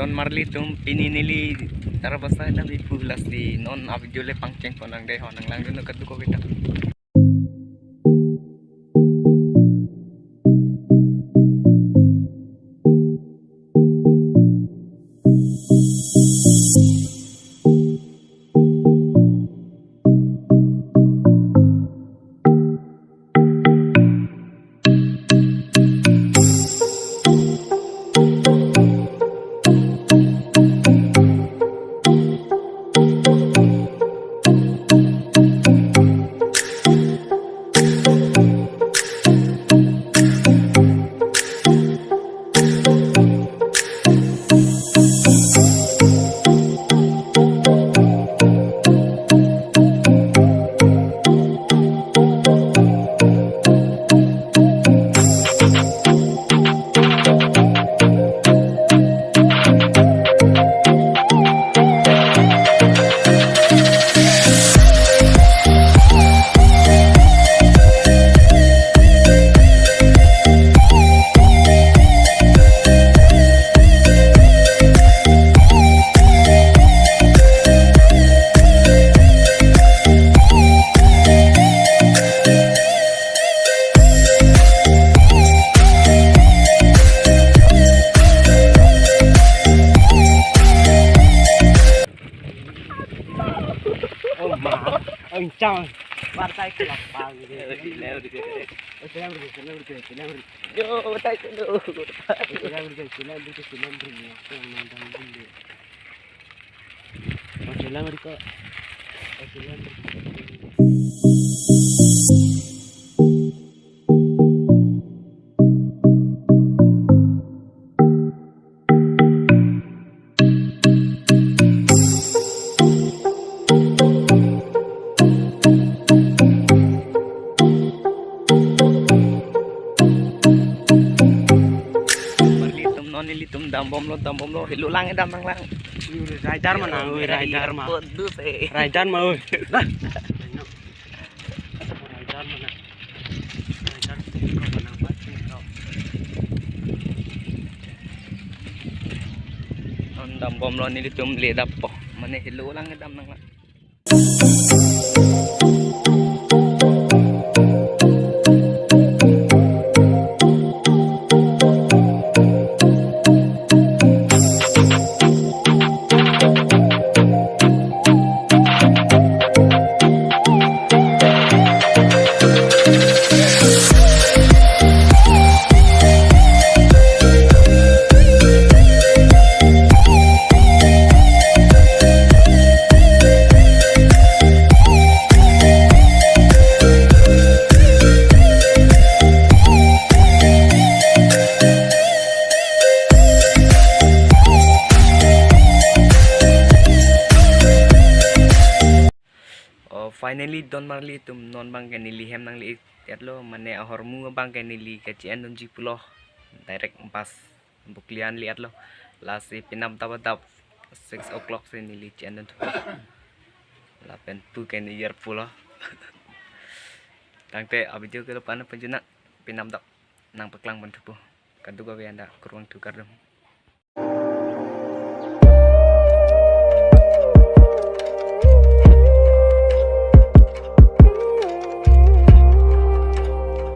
non marlitum pininili tarabasa na bipulas di non abjule pangceng ko nang deho nang lang dun nagkatuko kita. Ang cang, partai kelapa gitu. Yo, tay ko do. Nilitum dambom lo hilu lang edam nang lang Rajar mana oi rajar mah pedus rajar mah oi rajar mana rajar mana on dambom lo nilitum le dapo mane hilu lang edam nang lang. Finally don marli tum non bang kanili hem nang liit yatlo mane ahormu bang kanili kacian don jipulo direct pas buklian liat lo lasi pinam tap 6 o'clock se nili cian don la pen pu kan year pulo tangte abiju ke depan penjuna pinam tap nang peklang ban tupu kadu ga anda kurang tukar dong.